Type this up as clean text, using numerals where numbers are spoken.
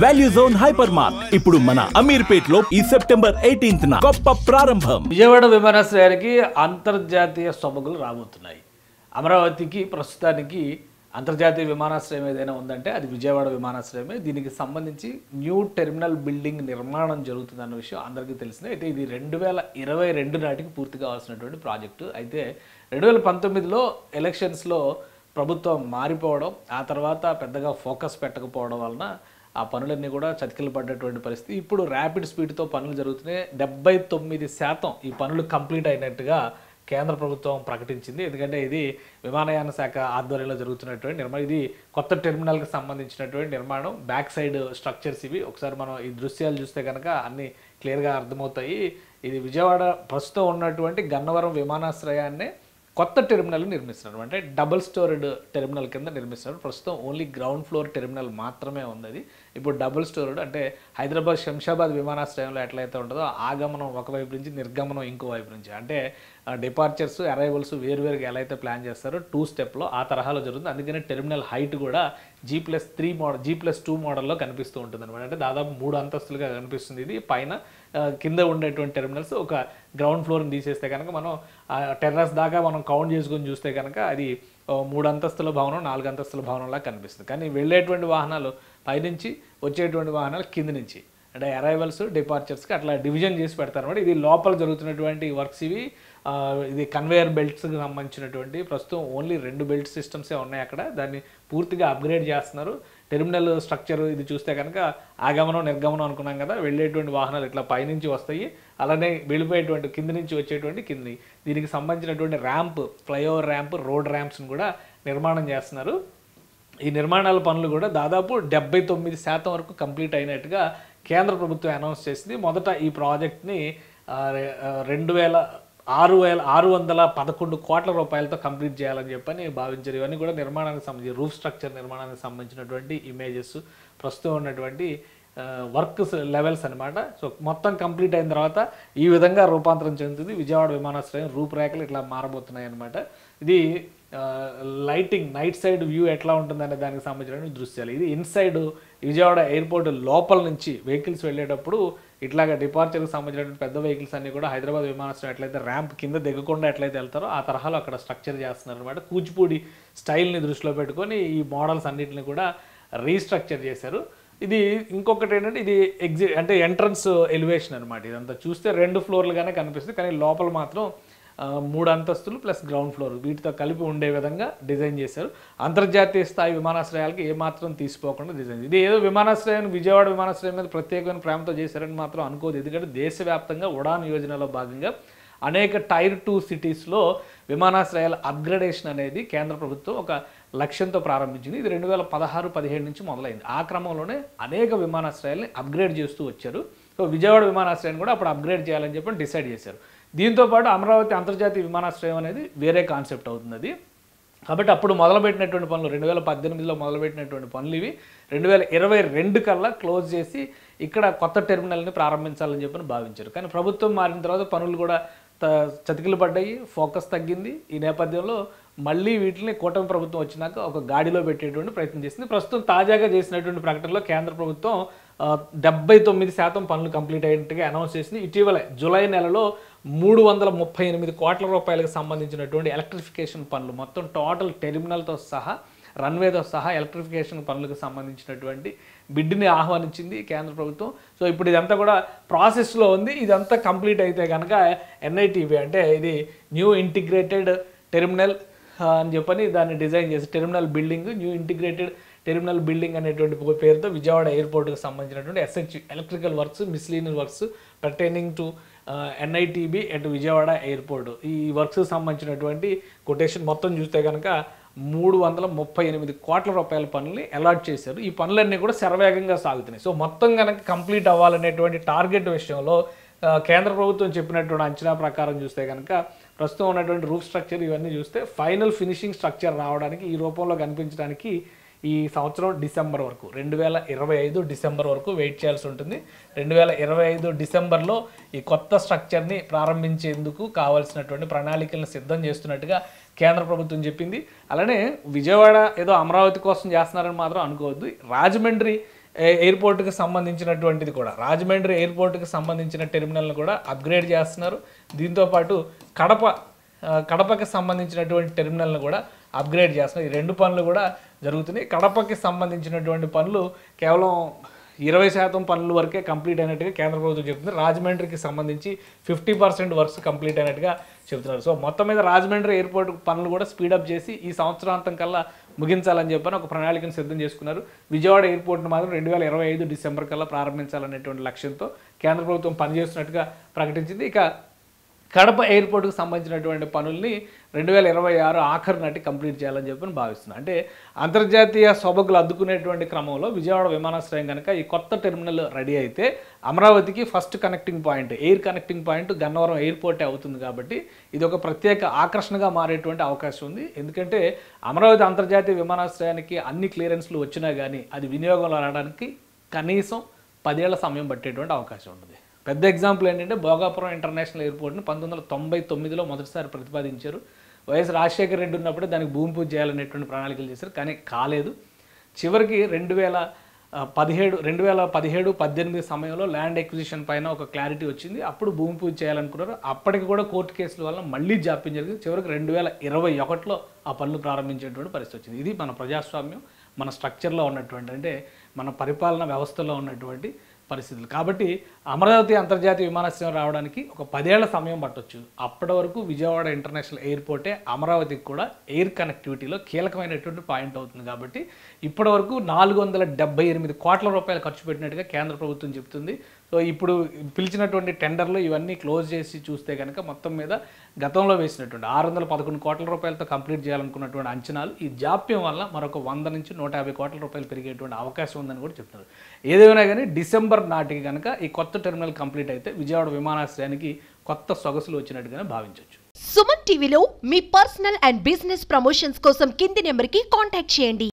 Value zone hyper mart ఇప్పుడు మన అమీర్పేట్ లో ఈ సెప్టెంబర్ 18th గొప్ప ప్రారంభం. విజయవాడ విమానాశ్రయానికి అంతర్జాతీయ సొబగులు రాబోతున్నాయి. అమరావతికి ప్రస్తుతానికి అంతర్జాతీయ విమానాశ్రయం ఏదైనా ఉందంటే అది విజయవాడ విమానాశ్రయమే. దీనికి సంబంధించి న్యూ టెర్మినల్ బిల్డింగ్ నిర్మాణం జరుగుతుందన్న విషయం అందరికీ తెలిసిందే. అయితే ఇది 2022 నాటికి పూర్తి కావాల్సినటువంటి ప్రాజెక్టు. అయితే 2019లో ఎలక్షన్స్లో ప్రభుత్వం మారిపోవడం, ఆ తర్వాత పెద్దగా ఫోకస్ పెట్టకపోవడం వలన ఆ పనులన్నీ కూడా చతికిలు పడ్డటువంటి పరిస్థితి. ఇప్పుడు ర్యాపిడ్ స్పీడ్తో పనులు జరుగుతున్నాయి. 79% ఈ పనులు కంప్లీట్ అయినట్టుగా కేంద్ర ప్రభుత్వం ప్రకటించింది. ఎందుకంటే ఇది విమానయాన శాఖ ఆధ్వర్యంలో జరుగుతున్నటువంటి నిర్మాణం. ఇది కొత్త టెర్మినల్కి సంబంధించినటువంటి నిర్మాణం. బ్యాక్ సైడ్ స్ట్రక్చర్స్ ఇవి. ఒకసారి మనం ఈ దృశ్యాలు చూస్తే కనుక అన్నీ క్లియర్గా అర్థమవుతాయి. ఇది విజయవాడ ప్రస్తుతం ఉన్నటువంటి గన్నవరం విమానాశ్రయాన్నే కొత్త టెర్మినల్ నిర్మిస్తున్నారు. అంటే డబుల్ స్టోర్డ్ టెర్మినల్ కింద నిర్మిస్తున్నారు. ప్రస్తుతం ఓన్లీ గ్రౌండ్ ఫ్లోర్ టెర్మినల్ మాత్రమే ఉంది. ఇప్పుడు డబుల్ స్టోర్డ్ అంటే హైదరాబాద్ శంషాబాద్ విమానాశ్రయంలో ఎట్లయితే ఉంటుందో ఆగమనం ఒకవైపు నుంచి, నిర్గమనం ఇంకో వైపు నుంచి, అంటే డిపార్చర్స్ అరైవల్స్ వేరువేరుగా ఎలా అయితే ప్లాన్ చేస్తారో 2 స్టెప్లో ఆ తరహాలో జరుగుతుంది. అందుకనే టెర్మినల్ హైట్ కూడా G+3 మోడల్, G+2 మోడల్లో కనిపిస్తూ ఉంటుంది అనమాట. అంటే దాదాపు 3 అంతస్తులుగా కనిపిస్తుంది. ఇది పైన కింద ఉండేటువంటి టెర్మినల్స్ ఒక గ్రౌండ్ ఫ్లోర్ని తీసేస్తే కనుక మనం టెర్రస్ దాకా మనం కౌంట్ చేసుకొని చూస్తే కనుక అది 3 అంతస్తుల భవనం, 4 అంతస్తుల భవనంలా కనిపిస్తుంది. కానీ వెళ్ళేటువంటి వాహనాలు పైనుంచి, వచ్చేటువంటి వాహనాలు కింది నుంచి, అంటే అరైవల్స్ డిపార్చర్స్కి అట్లా డివిజన్ చేసి పెడతారు అనమాట. ఇది లోపల జరుగుతున్నటువంటి వర్క్స్ ఇవి. ఇది కన్వేయర్ బెల్ట్స్కి సంబంధించినటువంటి ప్రస్తుతం ఓన్లీ 2 బెల్ట్ సిస్టమ్సే ఉన్నాయి అక్కడ. దాన్ని పూర్తిగా అప్గ్రేడ్ చేస్తున్నారు. టెర్మినల్ స్ట్రక్చర్ ఇది చూస్తే కనుక ఆగమనం నిర్గమనం అనుకున్నాం కదా, వెళ్ళేటువంటి వాహనాలు ఇట్లా పైనుంచి వస్తాయి, అలానే వెళ్ళిపోయేటువంటి కింది నుంచి వచ్చేటువంటి కింది. దీనికి సంబంధించినటువంటి ర్యాంప్, ఫ్లైఓవర్ ర్యాంప్, రోడ్ ర్యాంప్స్ని కూడా నిర్మాణం చేస్తున్నారు. ఈ నిర్మాణాల పనులు కూడా దాదాపు 79% వరకు కంప్లీట్ అయినట్టుగా కేంద్ర ప్రభుత్వం అనౌన్స్ చేసింది. మొదట ఈ ప్రాజెక్ట్ని 611 కోట్ల రూపాయలతో కంప్లీట్ చేయాలని చెప్పని భావించారు. ఇవన్నీ కూడా నిర్మాణానికి సంబంధించి రూఫ్ స్ట్రక్చర్ నిర్మాణానికి సంబంధించినటువంటి ఇమేజెస్, ప్రస్తుతం ఉన్నటువంటి వర్క్స్ లెవెల్స్ అనమాట. సో మొత్తం కంప్లీట్ అయిన తర్వాత ఈ విధంగా రూపాంతరం చెందుతుంది. విజయవాడ విమానాశ్రయం రూపురేఖలు ఇట్లా మారబోతున్నాయి అనమాట. ఇది లైటింగ్, నైట్ సైడ్ వ్యూ ఎట్లా ఉంటుందనే దానికి సంబంధించిన దృశ్యాలు. ఇది ఇన్సైడ్ విజయవాడ ఎయిర్పోర్ట్ లోపల నుంచి వెహికల్స్ వెళ్ళేటప్పుడు ఇట్లాగా డిపార్చర్కి సంబంధించినటువంటి పెద్ద వెహికల్స్ అన్నీ కూడా హైదరాబాద్ విమానాశ్రయం ఎట్లయితే ర్యాంప్ కింద దిగకుండా ఎట్లయితే వెళ్తారో ఆ తరహాలో అక్కడ స్ట్రక్చర్ చేస్తున్నారు అనమాట. కూచిపూడి స్టైల్ని దృష్టిలో పెట్టుకొని ఈ మోడల్స్ అన్నింటిని కూడా రీస్ట్రక్చర్ చేశారు. ఇది ఇంకొకటి ఏంటంటే ఇది అంటే ఎంట్రన్స్ ఎలివేషన్ అనమాట. ఇదంతా చూస్తే 2 ఫ్లోర్లుగానే కనిపిస్తుంది, కానీ లోపల మాత్రం 3 అంతస్తులు ప్లస్ గ్రౌండ్ ఫ్లోర్ వీటితో కలిపి ఉండే విధంగా డిజైన్ చేశారు. అంతర్జాతీయ స్థాయి విమానాశ్రయాలకి ఏమాత్రం తీసిపోకుండా డిజైన్. ఇది ఏదో విమానాశ్రయం, విజయవాడ విమానాశ్రయం మీద ప్రత్యేకమైన ప్రేమతో చేశారని మాత్రం అనుకోదు. ఎందుకంటే దేశవ్యాప్తంగా ఉడాన్ యోజనలో భాగంగా అనేక టైర్ 2 సిటీస్లో విమానాశ్రయాల అప్గ్రేడేషన్ అనేది కేంద్ర ప్రభుత్వం ఒక లక్ష్యంతో ప్రారంభించింది. ఇది 2016-17 నుంచి మొదలైంది. ఆ క్రమంలోనే అనేక విమానాశ్రయాల్ని అప్గ్రేడ్ చేస్తూ వచ్చారు. సో విజయవాడ విమానాశ్రయాన్ని కూడా అప్పుడు అప్గ్రేడ్ చేయాలని చెప్పి డిసైడ్ చేశారు. దీంతోపాటు అమరావతి అంతర్జాతీయ విమానాశ్రయం అనేది వేరే కాన్సెప్ట్ అవుతుంది అది. కాబట్టి అప్పుడు మొదలుపెట్టినటువంటి పనులు 2018లో మొదలుపెట్టినటువంటి పనులు ఇవి 2022 కల్లా క్లోజ్ చేసి ఇక్కడ కొత్త టెర్మినల్ని ప్రారంభించాలని చెప్పని భావించారు. కానీ ప్రభుత్వం మారిన తర్వాత పనులు కూడా చతికిలు పడ్డాయి, ఫోకస్ తగ్గింది. ఈ నేపథ్యంలో మళ్ళీ వీటిని కూటమి ప్రభుత్వం వచ్చినాక ఒక గాడిలో పెట్టేటువంటి ప్రయత్నం చేసింది. ప్రస్తుతం తాజాగా చేసినటువంటి ప్రకటనలో కేంద్ర ప్రభుత్వం 79% పనులు కంప్లీట్ అయినట్టుగా అనౌన్స్ చేసింది. ఇటీవల జూలై నెలలో 338 కోట్ల రూపాయలకు సంబంధించినటువంటి ఎలక్ట్రిఫికేషన్ పనులు, మొత్తం టోటల్ టెర్మినల్తో సహా రన్వేతో సహా ఎలక్ట్రిఫికేషన్ పనులకు సంబంధించినటువంటి బిడ్ని ఆహ్వానించింది కేంద్ర ప్రభుత్వం. సో ఇప్పుడు ఇదంతా కూడా ప్రాసెస్లో ఉంది. ఇదంతా కంప్లీట్ అయితే కనుక NITB అంటే ఇది న్యూ ఇంటిగ్రేటెడ్ టెర్మినల్ అని చెప్పని దాన్ని డిజైన్ చేసి terminal building, new integrated terminal building అనేటువంటి పేరుతో విజయవాడ ఎయిర్పోర్ట్కి సంబంధించినటువంటి SH electrical works, miscellaneous works pertaining to NITB at Vijayawada airport, ఈ వర్క్స్కి సంబంధించినటువంటి కొటేషన్ మొత్తం చూస్తే కనుక 338 కోట్ల రూపాయల పనుల్ని అలాట్ చేశారు. ఈ పనులన్నీ కూడా శరవేగంగా సాగుతున్నాయి. సో మొత్తం కనుక కంప్లీట్ అవ్వాలనేటువంటి టార్గెట్ విషయంలో కేంద్ర ప్రభుత్వం చెప్పినటువంటి అంచనా ప్రకారం చూస్తే కనుక ప్రస్తుతం ఉన్నటువంటి రూఫ్ స్ట్రక్చర్ ఇవన్నీ చూస్తే ఫైనల్ ఫినిషింగ్ స్ట్రక్చర్ రావడానికి, ఈ రూపంలో కనిపించడానికి ఈ సంవత్సరం డిసెంబర్ వరకు 2025 డిసెంబర్ వరకు వెయిట్ చేయాల్సి ఉంటుంది. 2025 డిసెంబర్లో ఈ కొత్త స్ట్రక్చర్ని ప్రారంభించేందుకు కావాల్సినటువంటి ప్రణాళికలను సిద్ధం చేస్తున్నట్టుగా కేంద్ర ప్రభుత్వం చెప్పింది. అలానే విజయవాడ ఏదో అమరావతి కోసం చేస్తున్నారని మాత్రం అనుకోవద్దు. రాజమండ్రి ఎయిర్పోర్ట్కి సంబంధించినటువంటిది కూడా రాజమండ్రి ఎయిర్పోర్ట్కి సంబంధించిన టెర్మినల్ని కూడా అప్గ్రేడ్ చేస్తున్నారు. దీంతోపాటు కడపకి సంబంధించినటువంటి టెర్మినల్ని కూడా అప్గ్రేడ్ చేస్తున్నారు. ఈ 2 పనులు కూడా జరుగుతున్నాయి. కడపకి సంబంధించినటువంటి పనులు కేవలం 20% పనుల వరకే కంప్లీట్ అయినట్టుగా కేంద్ర ప్రభుత్వం చెప్తుంది. రాజమండ్రికి సంబంధించి 50% వర్క్స్ కంప్లీట్ అయినట్టుగా చెబుతున్నారు. సో మొత్తం మీద రాజమండ్రి ఎయిర్పోర్ట్ పనులు కూడా స్పీడప్ చేసి ఈ సంవత్సరాంతం కల్లా ముగించాలని చెప్పని ఒక ప్రణాళికను సిద్ధం చేసుకున్నారు. విజయవాడ ఎయిర్పోర్ట్ను మాత్రం 2025 డిసెంబర్ కల్లా ప్రారంభించాలనేటువంటి లక్ష్యంతో కేంద్ర ప్రభుత్వం పనిచేస్తున్నట్టుగా ప్రకటించింది. ఇక కడప ఎయిర్పోర్ట్కి సంబంధించినటువంటి పనుల్ని 2026 ఆఖరి నాటి కంప్లీట్ చేయాలని చెప్పి భావిస్తున్నాను. అంటే అంతర్జాతీయ సొబగులు అద్దుకునేటువంటి క్రమంలో విజయవాడ విమానాశ్రయం కనుక ఈ కొత్త టెర్మినల్ రెడీ అయితే అమరావతికి first connecting point, air connecting point Gannavaram ఎయిర్పోర్టే అవుతుంది. కాబట్టి ఇది ఒక ప్రత్యేక ఆకర్షణగా మారేటువంటి అవకాశం ఉంది. ఎందుకంటే అమరావతి అంతర్జాతీయ విమానాశ్రయానికి అన్ని క్లియరెన్స్లు వచ్చినా కానీ అది వినియోగంలో రావడానికి కనీసం 10 ఏళ్ల సమయం పట్టేటువంటి అవకాశం ఉంటుంది. పెద్ద ఎగ్జాంపుల్ ఏంటంటే భోగాపురం ఇంటర్నేషనల్ ఎయిర్పోర్ట్ని 1999లో మొదటిసారి ప్రతిపాదించారు. వైఎస్ రాజశేఖర రెడ్డి ఉన్నప్పుడే దానికి భూమి పూజ చేయాలనేటువంటి ప్రణాళికలు చేశారు, కానీ కాలేదు. చివరికి 2017-18 సమయంలో ల్యాండ్ ఎక్విజిషన్ పైన ఒక క్లారిటీ వచ్చింది. అప్పుడు భూమి పూజ చేయాలనుకున్నారు. అప్పటికి కూడా కోర్టు కేసుల వల్ల మళ్ళీ జాప్యం జరిగింది. చివరికి 2021లో ఆ పనులు ప్రారంభించేటువంటి పరిస్థితి వచ్చింది. ఇది మన ప్రజాస్వామ్యం, మన స్ట్రక్చర్లో ఉన్నటువంటి, అంటే మన పరిపాలన వ్యవస్థలో ఉన్నటువంటి పరిస్థితులు. కాబట్టి అమరావతి అంతర్జాతీయ విమానాశ్రయం రావడానికి ఒక 10 ఏళ్ల సమయం పట్టొచ్చు. అప్పటి వరకు విజయవాడ ఇంటర్నేషనల్ ఎయిర్పోర్టే అమరావతికి కూడా ఎయిర్ కనెక్టివిటీలో కీలకమైనటువంటి పాయింట్ అవుతుంది. కాబట్టి ఇప్పటి వరకు 478 కోట్ల రూపాయలు ఖర్చు పెట్టినట్టుగా కేంద్ర ప్రభుత్వం చెప్తుంది. సో ఇప్పుడు పిలిచినటువంటి టెండర్లు ఇవన్నీ క్లోజ్ చేసి చూస్తే కనుక మొత్తం మీద గతంలో వేసినటువంటి 611 కోట్ల రూపాయలతో కంప్లీట్ చేయాలనుకున్నటువంటి అంచనాలు ఈ జాప్యం వల్ల మరొక 100 నుంచి 150 కోట్ల రూపాయలు పెరిగేటువంటి అవకాశం ఉందని కూడా చెప్తున్నారు. ఏదేమైనా కానీ డిసెంబర్ నాటికి కనుక ఈ కొత్త టెర్మినల్ కంప్లీట్ అయితే విజయవాడ విమానాశ్రయానికి కొత్త సొగసులు వచ్చినట్టుగానే భావించవచ్చు. సుమన్ టీవీలో మీ పర్సనల్ అండ్ బిజినెస్ ప్రమోషన్స్ కోసం కింది నెంబర్కి కాంటాక్ట్ చేయండి.